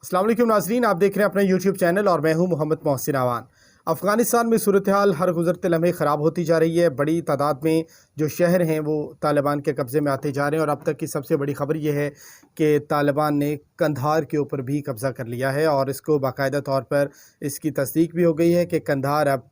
अस्सलाम वालेकुम नाज़रीन, आप देख रहे हैं अपना यूट्यूब चैनल और मैं हूं मोहम्मद मोहसिन आवान। अफ़गानिस्तान में सूरत हाल हर गुज़रते लम्हे ख़राब होती जा रही है। बड़ी तादाद में जो शहर हैं वो तालिबान के कब्ज़े में आते जा रहे हैं और अब तक की सबसे बड़ी ख़बर ये है कि तालिबान ने कंधार के ऊपर भी कब्ज़ा कर लिया है और इसको बाकायदा तौर पर इसकी तस्दीक भी हो गई है कि कंधार अब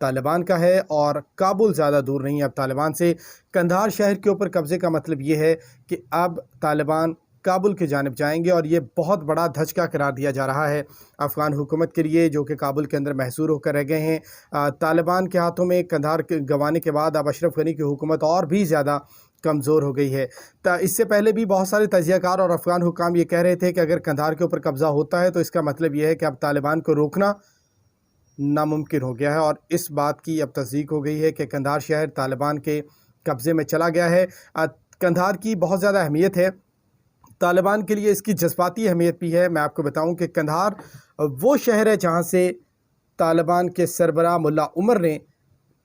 तालिबान का है और काबुल ज़्यादा दूर नहीं है अब तालिबान से। कंधार शहर के ऊपर कब्ज़े का मतलब ये है कि अब तालिबान काबुल की जानिब जाएंगे और ये बहुत बड़ा धचका करार दिया जा रहा है अफ़गान हुकूमत के लिए, जो कि काबुल के अंदर महसूर होकर रह गए हैं। तालिबान के हाथों में कंधार गंवाने के बाद अब अशरफ गनी की हुकूमत और भी ज़्यादा कमज़ोर हो गई है। इससे पहले भी बहुत सारे तजियाकार और अफ़गान हुकाम ये कह रहे थे कि अगर कंधार के ऊपर कब्ज़ा होता है तो इसका मतलब ये है कि अब तालिबान को रोकना नामुमकिन हो गया है और इस बात की अब तस्दीक हो गई है कि कंधार शहर तालिबान के कब्ज़े में चला गया है। कंधार की बहुत ज़्यादा अहमियत है तालिबान के लिए, इसकी जज्बाती अहमियत भी है। मैं आपको बताऊं कि कंधार वो शहर है जहां से तालिबान के सरबराह मुल्ला उमर ने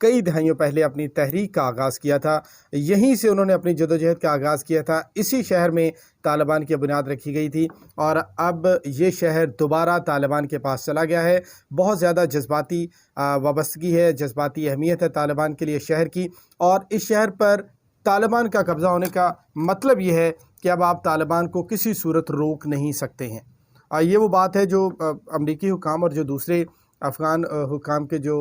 कई दहाइयों पहले अपनी तहरीक का आगाज़ किया था। यहीं से उन्होंने अपनी जदोजहद का आगाज़ किया था। इसी शहर में तालिबान की बुनियाद रखी गई थी और अब ये शहर दोबारा तालिबान के पास चला गया है। बहुत ज़्यादा जज्बाती वाबस्तगी है, जज्बाती अहमियत है तालिबान के लिए शहर की, और इस शहर पर तालिबान का कब्ज़ा होने का मतलब ये है कि अब आप तालिबान को किसी सूरत रोक नहीं सकते हैं। ये वो बात है जो अमरीकी हुकाम और जो दूसरे अफ़गान हुकाम के जो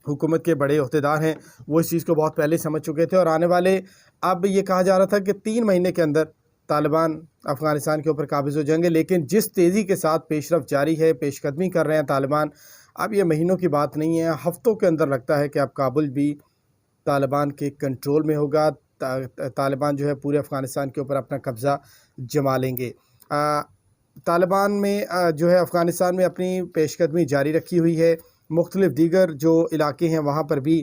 हुकूमत के बड़े अहदेदार हैं वो इस चीज़ को बहुत पहले समझ चुके थे और आने वाले, अब ये कहा जा रहा था कि 3 महीने के अंदर तालिबान अफ़गानिस्तान के ऊपर काबिज़ हो जाएंगे, लेकिन जिस तेज़ी के साथ पेशरफ़ जारी है, पेशकदमी कर रहे हैं तालिबान, अब ये महीनों की बात नहीं है, हफ़्तों के अंदर लगता है कि अब काबुल भी तालिबान के कंट्रोल में होगा। तालिबान जो है पूरे अफ़गानिस्तान के ऊपर अपना कब्ज़ा जमा लेंगे। तालिबान में जो है अफ़गानिस्तान में अपनी पेशकदमी जारी रखी हुई है। मुख्तलिफ़ दीगर जो इलाके हैं वहाँ पर भी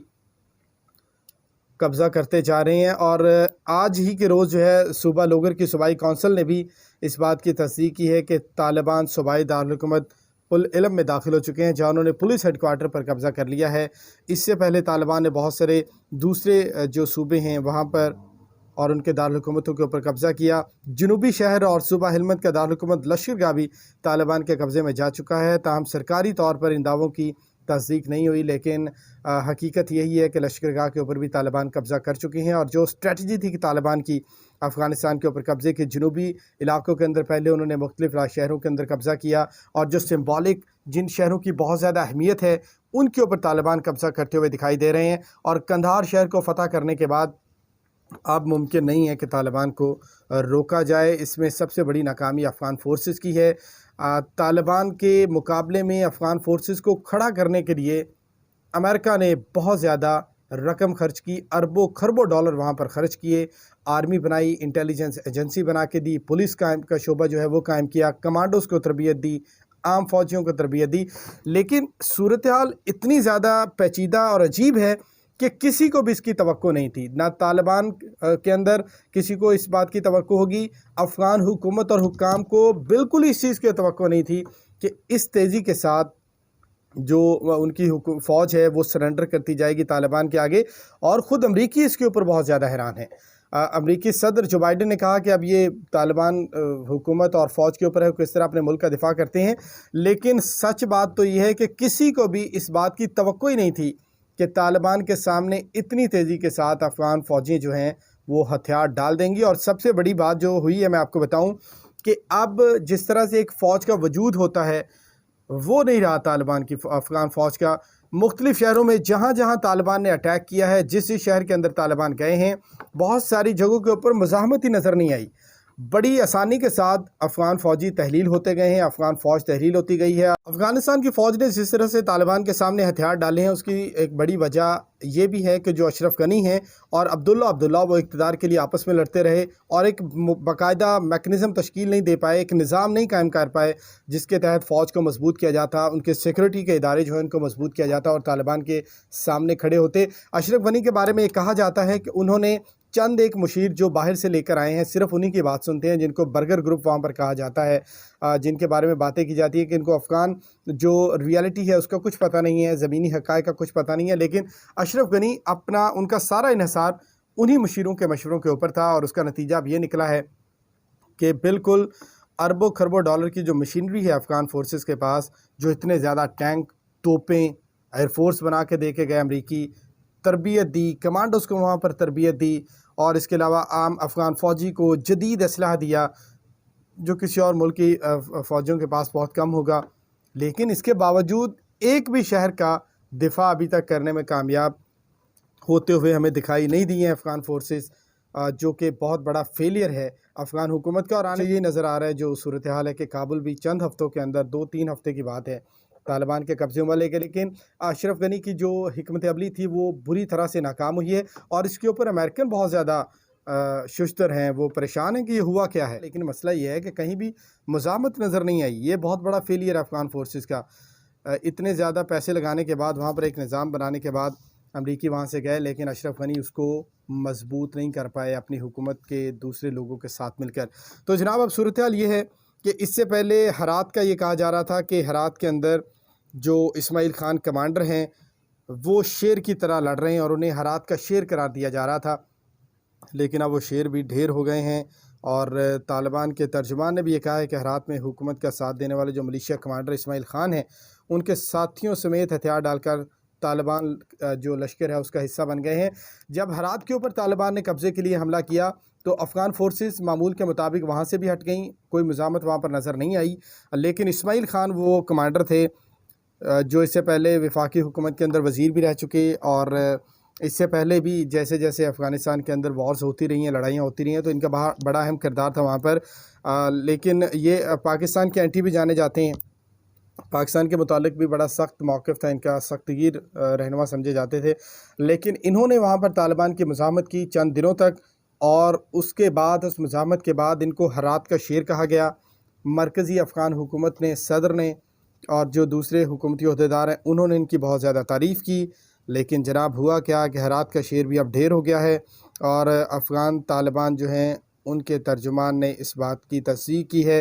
कब्ज़ा करते जा रहे हैं और आज ही के रोज़ जो है सूबा लोगर की सूबाई कौंसिल ने भी इस बात की तस्दीक की है कि तालिबान सूबाई दारुल-हुकूमत पुल इल्म में दाखिल हो चुके हैं, जहाँ उन्होंने पुलिस हेडक्वार्टर पर कब्ज़ा कर लिया है। इससे पहले तालिबान ने बहुत सारे दूसरे जो सूबे हैं वहाँ पर और उनके दारुल-हुकूमतों के ऊपर कब्ज़ा किया। जनूबी शहर और सूबा हिलमत का दारुल-हुकूमत लश्करगाह भी तालिबान के कब्ज़े में जा चुका है। ताहम सरकारी तौर पर इन दावों की तस्दीक नहीं हुई, लेकिन हकीकत यही है कि लश्करगाह के ऊपर भी तालिबान कब्ज़ा कर चुके हैं और जो स्ट्रेटजी थी कि तालिबान की अफ़गानिस्तान के ऊपर कब्ज़े के जनूबी इलाकों के अंदर पहले उन्होंने मुख्तलिफ़ शहरों के अंदर कब्ज़ा किया और जो सिम्बॉलिक जिन शहरों की बहुत ज़्यादा अहमियत है उनके ऊपर तालिबान कब्ज़ा करते हुए दिखाई दे रहे हैं। और कंधार शहर को फ़तह करने के बाद अब मुमकिन नहीं है कि तालिबान को रोका जाए। इसमें सबसे बड़ी नाकामी अफ़गान फ़ोर्सेस की है। तालिबान के मुकाबले में अफ़गान फ़ोर्सेस को खड़ा करने के लिए अमेरिका ने बहुत ज़्यादा रकम खर्च की, अरबों खरबों डॉलर वहाँ पर ख़र्च किए, आर्मी बनाई, इंटेलिजेंस एजेंसी बना के दी, पुलिस कायम का शोबा जो है वो कायम किया, कमांडोज़ को तरबियत दी, आम फ़ौजियों को तरबियत दी, लेकिन सूरत हाल इतनी ज़्यादा पेचीदा और अजीब है कि किसी को भी इसकी तवक्को नहीं थी। ना तालिबान के अंदर किसी को इस बात की तवक्को होगी, अफ़गान हुकूमत और हुक्काम को बिल्कुल इस चीज़ की तवक्को नहीं थी कि इस तेज़ी के साथ जो उनकी फ़ौज है वो सरेंडर करती जाएगी तालिबान के आगे। और ख़ुद अमरीकी इसके ऊपर बहुत ज़्यादा हैरान है। अमरीकी सदर जो बाइडन ने कहा कि अब ये तालिबान हुकूमत और फ़ौज के ऊपर है किस तरह अपने मुल्क का दिफ़ा करते हैं, लेकिन सच बात तो ये है कि किसी को भी इस बात की तवक्को ही नहीं थी कि तालिबान के सामने इतनी तेज़ी के साथ अफ़गान फ़ौजी जो हैं वो हथियार डाल देंगी। और सबसे बड़ी बात जो हुई है मैं आपको बताऊं कि अब जिस तरह से एक फ़ौज का वजूद होता है वो नहीं रहा तालिबान की अफ़गान फ़ौज का। मुख्तलिफ़ शहरों में जहाँ जहाँ तालिबान ने अटैक किया है, जिस शहर के अंदर तालिबान गए हैं, बहुत सारी जगहों के ऊपर मुज़ाहमत ही नज़र नहीं आई। बड़ी आसानी के साथ अफ़गान फ़ौजी तहलील होते गए हैं, अफ़गान फ़ौज तहलील होती गई है। अफ़गानिस्तान की फ़ौज ने जिस तरह से तालिबान के सामने हथियार डाले हैं उसकी एक बड़ी वजह ये भी है कि जो अशरफ गनी हैं और अब्दुल्ला वो इक़्तिदार के लिए आपस में लड़ते रहे और एक बाकायदा मैकेनिज़्म तश्कील नहीं दे पाए, एक निज़ाम नहीं कायम कर पाए जिसके तहत फ़ौज को मजबूत किया जाता, उनके सिक्योरिटी के इदारे जो हैं उनको मजबूत किया जाता और तालिबान के सामने खड़े होते। अशरफ गनी के बारे में ये कहा जाता है कि उन्होंने चंद एक मुशीर जो बाहर से लेकर आए हैं, सिर्फ उन्हीं की बात सुनते हैं, जिनको बर्गर ग्रुप वहाँ पर कहा जाता है, जिनके बारे में बातें की जाती है कि इनको अफ़गान जो रियलिटी है उसका कुछ पता नहीं है, ज़मीनी हक़ाइक़ का कुछ पता नहीं है। लेकिन अशरफ गनी अपना उनका सारा इन्हिसार उन्हीं मुशीरों के मशवरों के ऊपर था और उसका नतीजा अब ये निकला है कि बिल्कुल अरबों खरबों डॉलर की जो मशीनरी है अफ़गान फोर्सेस के पास, जो इतने ज़्यादा टैंक, तोपें, एयरफोर्स बना के दे के गए अमरीकी, तरबियत दी, कमांडोज़ को वहाँ पर तरबियत दी, और इसके अलावा आम अफ़गान फ़ौजी को जदीद असलहा दिया जो किसी और मुल्क की फ़ौजियों के पास बहुत कम होगा। लेकिन इसके बावजूद एक भी शहर का दिफा अभी तक करने में कामयाब होते हुए हमें दिखाई नहीं दी हैं अफ़गान फोर्सेस, जो कि बहुत बड़ा फेलियर है अफ़गान हुकूमत का। और आने यही नज़र आ रहा है जो सूरत हाल है कि काबुल भी चंद हफ़्तों के अंदर, 2-3 हफ़्ते की बात है, तालिबान के कब्ज़े में लेके। लेकिन अशरफ गनी की जो हिकमत अमली थी वो बुरी तरह से नाकाम हुई है, और इसके ऊपर अमेरिकन बहुत ज़्यादा शुश्तर हैं, वो परेशान हैं कि ये हुआ क्या है। लेकिन मसला ये है कि कहीं भी मज़ामत नज़र नहीं आई। ये बहुत बड़ा फेलियर है अफ़गान फोर्सेस का। इतने ज़्यादा पैसे लगाने के बाद, वहाँ पर एक निज़ाम बनाने के बाद अमरीकी वहाँ से गए, लेकिन अशरफ गनी उसको मजबूत नहीं कर पाए अपनी हुकूमत के दूसरे लोगों के साथ मिलकर। तो जनाब अब सूरत हाल ये है कि इससे पहले हरात का ये कहा जा रहा था कि हरात के अंदर जो इस्माइल खान कमांडर हैं वो शेर की तरह लड़ रहे हैं और उन्हें हरात का शेर करार दिया जा रहा था। लेकिन अब वो शेर भी ढेर हो गए हैं, और तालिबान के तर्जुमान ने भी ये कहा है कि हरात में हुकूमत का साथ देने वाले जो मलेशिया कमांडर इस्माइल खान हैं उनके साथियों समेत हथियार डालकर तालिबान जो लश्कर है उसका हिस्सा बन गए हैं। जब हरात के ऊपर तालिबान ने कब्ज़े के लिए हमला किया तो अफ़गान फोर्सेस मामूल के मुताबिक वहाँ से भी हट गईं, कोई मज़ामत वहाँ पर नज़र नहीं आई। लेकिन इस्माइल खान वो कमांडर थे जो इससे पहले वफाकी हुकूमत के अंदर वज़ीर भी रह चुके, और इससे पहले भी जैसे जैसे अफ़गानिस्तान के अंदर वॉर्स होती रही हैं, लड़ाइयाँ होती रही हैं, तो इनका बड़ा अहम किरदार था वहाँ पर। लेकिन ये पाकिस्तान के एंटी भी जाने जाते हैं। पाकिस्तान के मुतालिक भी बड़ा सख्त मौक़िफ़ था इनका, सख्तगीर रहनुमा समझे जाते थे। लेकिन इन्होंने वहाँ पर तालिबान की मज़ाहमत की चंद दिनों तक, और उसके बाद, उस मज़ाहमत के बाद इनको हरात का शेर कहा गया। मरकज़ी अफ़गान हुकूमत ने, सदर ने और जो दूसरे हुकूमती अहदेदार हैं उन्होंने इनकी बहुत ज़्यादा तारीफ़ की। लेकिन जनाब हुआ क्या कि हरात का शेर भी अब ढेर हो गया है, और अफ़गान तालिबान जो हैं उनके तर्जुमान ने इस बात की तस्दीक की है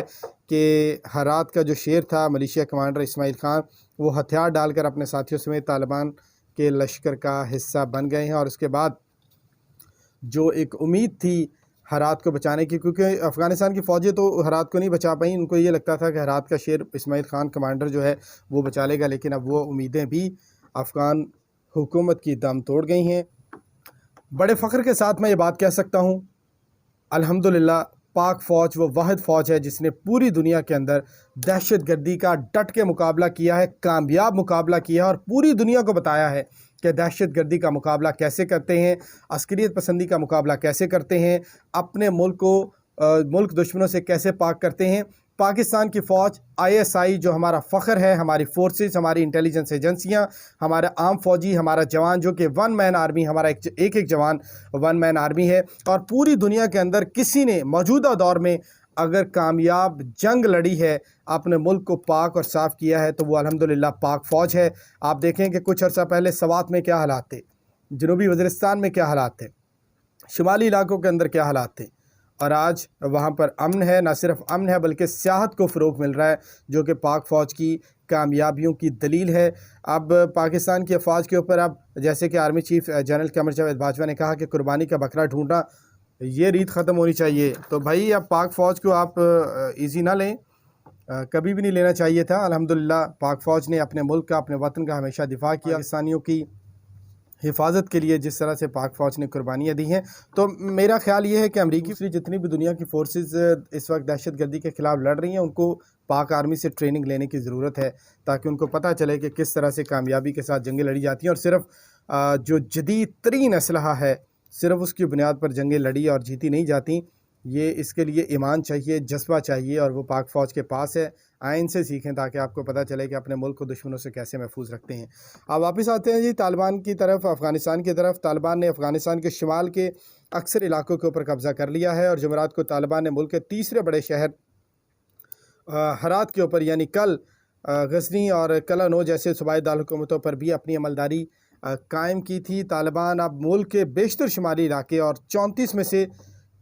कि हरात का जो शेर था मलेशिया कमांडर इस्माइल खान, वो हथियार डालकर अपने साथियों समेत तालिबान के लश्कर का हिस्सा बन गए हैं। और उसके बाद जो एक उम्मीद थी हरात को बचाने की, क्योंकि अफ़गानिस्तान की फ़ौजें तो हरात को नहीं बचा पाई, उनको ये लगता था कि हरात का शेर इस्माइल खान कमांडर जो है वो बचा लेगा। लेकिन अब वो उम्मीदें भी अफ़गान हुकूमत की दम तोड़ गई हैं। बड़े फ़ख्र के साथ मैं ये बात कह सकता हूँ, अल्हम्दुलिल्लाह पाक फ़ौज वो वाहिद फ़ौज है जिसने पूरी दुनिया के अंदर दहशत गर्दी का डट के मुकाबला किया है, कामयाब मुकाबला किया है, और पूरी दुनिया को बताया है कि दहशत गर्दी का मुकाबला कैसे करते हैं, अस्करियत पसंदी का मुकाबला कैसे करते हैं, अपने मुल्क को मुल्क दुश्मनों से कैसे पाक करते हैं। पाकिस्तान की फ़ौज, ISI जो हमारा फ़ख्र है, हमारी फोर्सेस, हमारी इंटेलिजेंस एजेंसियाँ, हमारा आम फ़ौजी, हमारा जवान जो कि वन मैन आर्मी, हमारा एक जवान वन मैन आर्मी है। और पूरी दुनिया के अंदर किसी ने मौजूदा दौर में अगर कामयाब जंग लड़ी है, अपने मुल्क को पाक और साफ़ किया है, तो वो अल्हम्दुलिल्लाह पाक फ़ौज है। आप देखें कि कुछ अर्सा पहले सवात में क्या हालात थे, जनूबी वज़ीरिस्तान में क्या हालात थे, शुमाली इलाकों के अंदर क्या हालात थे, और आज वहाँ पर अमन है। न सिर्फ अमन है बल्कि सियाहत को फ़रोग़ मिल रहा है, जो कि पाक फ़ौज की कामयाबियों की दलील है। अब पाकिस्तान की अफवाज के ऊपर, अब जैसे कि आर्मी चीफ जनरल क़मर जावेद बाजवा ने कहा कि कुर्बानी का बकरा ढूंढना, ये रीत ख़त्म होनी चाहिए। तो भाई अब पाक फ़ौज को आप ईज़ी ना लें, कभी भी नहीं लेना चाहिए था। अल्हम्दुलिल्लाह पाक फ़ौज ने अपने मुल्क का, अपने वतन का हमेशा दिफा किया। पाकिस्तानियों की हिफाजत के लिए जिस तरह से पाक फ़ौज ने कुर्बानियाँ दी हैं, तो मेरा ख़्याल ये है कि अमरीकी जितनी भी दुनिया की फ़ोर्सेस इस वक्त दहशत गर्दी के ख़िलाफ़ लड़ रही हैं, उनको पाक आर्मी से ट्रेनिंग लेने की ज़रूरत है, ताकि उनको पता चले कि किस तरह से कामयाबी के साथ जंगें लड़ी जाती हैं। और सिर्फ जो जदीद तरीन असलहा है, सिर्फ उसकी बुनियाद पर जंगें लड़ी और जीती नहीं जाती। ये इसके लिए ईमान चाहिए, जज्बा चाहिए, और वो पाक फ़ौज के पास है। आए इनसे सीखें ताकि आपको पता चले कि अपने मुल्क को दुश्मनों से कैसे महफूज रखते हैं। अब वापस आते हैं जी तालिबान की तरफ, अफ़गानिस्तान की तरफ। तालिबान ने अफ़गानिस्तान के शुमाल के अक्सर इलाकों के ऊपर कब्ज़ा कर लिया है, और जुमेरात को तालिबान ने मुल्क के तीसरे बड़े शहर हरात के ऊपर, यानी कल गजनी और कलानो जैसे सूबाई दारकूमतों पर भी अपनी अमलदारी कायम की थी। तालिबान अब मुल्क के बेशतर शुमाली इलाके और 34 में से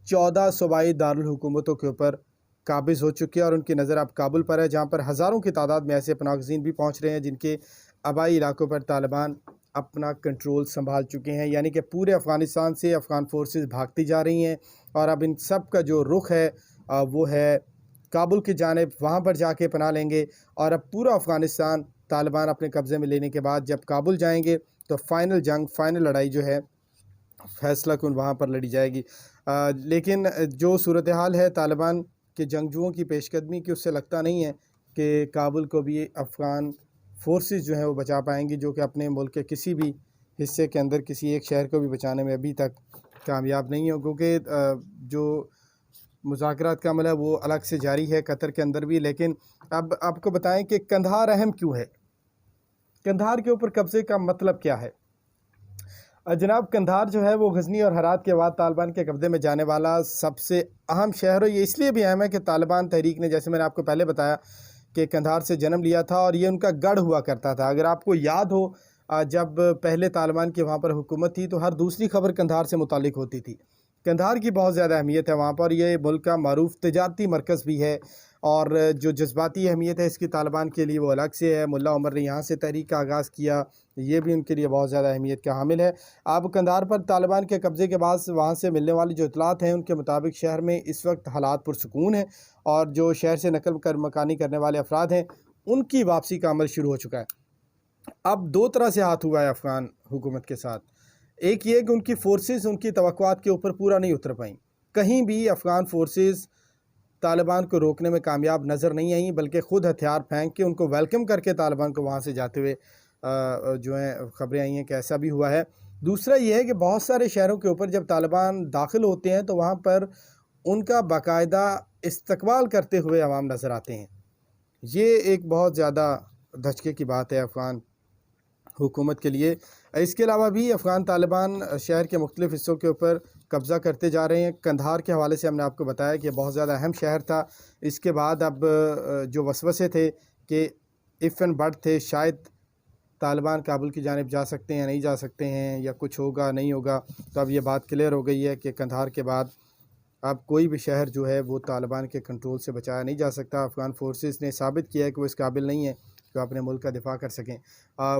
14 सूबाई दारकूमतों के ऊपर काबिज़ हो चुके हैं, और उनकी नज़र अब काबुल पर है, जहाँ पर हज़ारों की तादाद में ऐसे पनाहगज़ीन भी पहुँच रहे हैं जिनके आबाई इलाकों पर तालिबान अपना कंट्रोल संभाल चुके हैं। यानी कि पूरे अफ़गानिस्तान से अफ़गान फोर्सेस भागती जा रही हैं, और अब इन सब का जो रुख है वो है کابل کی جانب وہاں پر جا کے پناہ لیں گے، اور اب پورا افغانستان طالبان اپنے قبضے میں لینے کے بعد جب کابل جائیں گے تو فائنل جنگ، فائنل لڑائی جو ہے فیصلہ کن وہاں پر لڑی جائے گی۔ لیکن جو صورتحال ہے طالبان کے جنگجوؤں کی پیش قدمی کی، اس سے لگتا نہیں ہے کہ کابل کو بھی افغان فورسز جو ہیں وہ بچا پائیں گی، جو کہ اپنے ملک کے کسی بھی حصے کے اندر کسی ایک شہر کو بھی بچانے میں ابھی تک کامیاب نہیں ہو، کیونکہ جو مذاکرات کا عمل ہے وہ الگ سے جاری ہے قطر کے اندر بھی۔ لیکن اب آپ کو بتائیں کہ قندھار اہم کیوں ہے، قندھار کے اوپر قبضے کا مطلب کیا ہے؟ جناب، قندھار جو ہے وہ غزنی اور ہرات کے بعد طالبان کے قبضے میں جانے والا سب سے اہم شہر ہے۔ یہ اس لیے بھی اہم ہے کہ طالبان تحریک نے، جیسے میں نے آپ کو پہلے بتایا، کہ قندھار سے جنم لیا تھا اور یہ ان کا گڑھ ہوا کرتا تھا۔ اگر آپ کو یاد ہو، جب پہلے طالبان کی وہاں پر حکومت تھی تو ہر دوسری خبر قندھار سے متعلق ہوتی تھی۔ قندھار کی بہت زیادہ اہمیت ہے وہاں پر، یہ ملک کا معروف تجارتی مرکز بھی ہے، اور جو جذباتی اہمیت ہے اس کی طالبان کے لیے وہ الگ سے ہے۔ ملا عمر نے یہاں سے تحریک کا آغاز کیا، یہ بھی ان کے لیے بہت زیادہ اہمیت کا حامل ہے۔ اب قندھار پر طالبان کے قبضے کے بعد وہاں سے ملنے والی جو اطلاعات ہیں ان کے مطابق شہر میں اس وقت حالات پرسکون ہیں، اور جو شہر سے نقل مکانی کرنے والے افراد ہیں ان کی واپسی کا عمل شروع ہو چکا ہے۔ اب دو طرح سے ہاتھ ہوا ہے افغان حکومت کے ساتھ۔ ایک یہ کہ ان کی فورسز ان کی توقعات کے اوپر پورا نہیں اتر پائیں، کہیں بھی افغان فورسز طالبان کو روکنے میں کامیاب نظر نہیں آئیں، بلکہ خود ہتھیار پھینک کے ان کو ویلکم کر کے طالبان کو وہاں سے جاتے ہوئے جو ہیں خبریں آئی ہیں کہ ایسا بھی ہوا ہے۔ دوسرا یہ ہے کہ بہت سارے شہروں کے اوپر جب طالبان داخل ہوتے ہیں تو وہاں پر ان کا باقاعدہ استقبال کرتے ہوئے عوام نظر آتے ہیں۔ یہ ایک بہت زیادہ دھچکے کی بات ہے افغان حکومت کے لیے۔ اس کے علاوہ بھی افغان طالبان شہر کے مختلف حصوں کے اوپر قبضہ کرتے جا رہے ہیں۔ قندھار کے حوالے سے ہم نے آپ کو بتایا کہ یہ بہت زیادہ اہم شہر تھا۔ اس کے بعد اب جو وسوسے تھے کہ اف اینڈ بٹ تھے، شاید طالبان کابل کی جانب جا سکتے ہیں، نہیں جا سکتے ہیں، یا کچھ ہوگا نہیں ہوگا، تو اب یہ بات کلیئر ہو گئی ہے کہ قندھار کے بعد اب کوئی بھی شہر جو ہے وہ طالبان کے کنٹرول سے بچایا نہیں جا سکتا۔ افغان فورسز نے ثابت کیا ہے کہ وہ اس قابل نہیں ہے کہ وہ اپنے ملک کا دفاع کر سکیں۔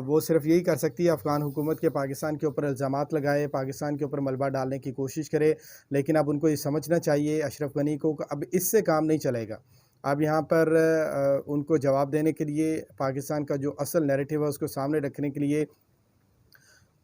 وہ صرف یہی کر سکتی ہے افغان حکومت کے پاکستان کے اوپر الزامات لگائے، پاکستان کے اوپر ملبہ ڈالنے کی کوشش کرے، لیکن اب ان کو یہ سمجھنا چاہیے اشرف غنی کو کہ اب اس سے کام نہیں چلے گا۔ اب یہاں پر ان کو جواب دینے کے لیے، پاکستان کا جو اصل نیریٹو ہے اس کو سامنے رکھنے کے لیے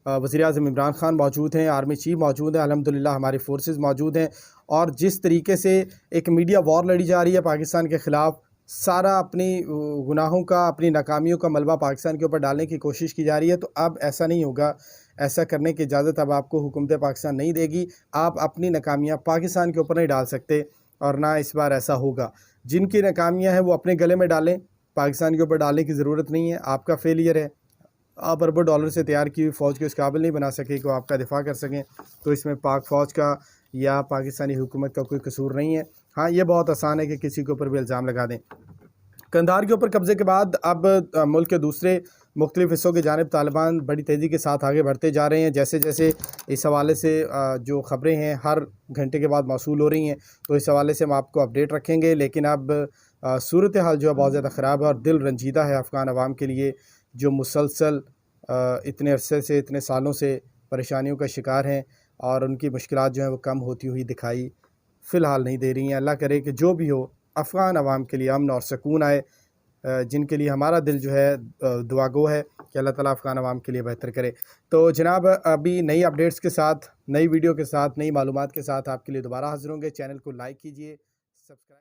وزیراعظم عمران خان موجود ہیں، آرمی چیف موجود ہیں، الحمدللہ ہماری فورسز موجود ہیں، اور جس طریقے سے ایک میڈیا وار لڑی جا رہی ہے پاکستان کے خلاف، سارا اپنی گناہوں کا، اپنی ناکامیوں کا ملبہ پاکستان کے اوپر ڈالنے کی کوشش کی جا رہی ہے، تو اب ایسا نہیں ہوگا۔ ایسا کرنے کی اجازت اب آپ کو حکومت پاکستان نہیں دے گی۔ آپ اپنی ناکامیاں پاکستان کے اوپر نہیں ڈال سکتے، اور نہ اس بار ایسا ہوگا۔ جن کی ناکامیاں ہیں وہ اپنے گلے میں ڈالیں، پاکستان کے اوپر ڈالنے کی ضرورت نہیں ہے۔ آپ کا فیلئر ہے، آپ اربوں ڈالر سے تیار کی ہوئی فوج کو اس قابل نہیں بنا سکے کہ وہ آپ کا دفاع کر سکیں، تو اس میں پاک فوج کا یا پاکستانی حکومت کا کوئی قصور نہیں ہے۔ ہاں، یہ بہت آسان ہے کہ کسی کے اوپر بھی الزام لگا دیں۔ قندھار کے اوپر قبضے کے بعد اب ملک کے دوسرے مختلف حصوں کی جانب طالبان بڑی تیزی کے ساتھ آگے بڑھتے جا رہے ہیں۔ جیسے جیسے اس حوالے سے جو خبریں ہیں ہر گھنٹے کے بعد موصول ہو رہی ہیں، تو اس حوالے سے ہم آپ کو اپڈیٹ رکھیں گے۔ لیکن اب صورتحال جو ہے بہت زیادہ خراب ہے اور دل رنجیدہ ہے افغان عوام کے لیے، جو مسلسل اتنے عرصے سے، اتنے سالوں سے پریشانیوں کا شکار ہیں، اور ان کی مشکلات جو ہیں وہ کم ہوتی ہوئی دکھائی فی الحال نہیں دے رہی ہیں۔ اللہ کرے کہ جو بھی ہو افغان عوام کے لیے امن اور سکون آئے، جن کے لیے ہمارا دل جو ہے دعا گو ہے کہ اللہ تعالیٰ افغان عوام کے لیے بہتر کرے۔ تو جناب، ابھی نئی اپڈیٹس کے ساتھ، نئی ویڈیو کے ساتھ، نئی معلومات کے ساتھ آپ کے لیے دوبارہ حاضر ہوں گے۔ چینل کو لائک کیجئے، سبسکرائب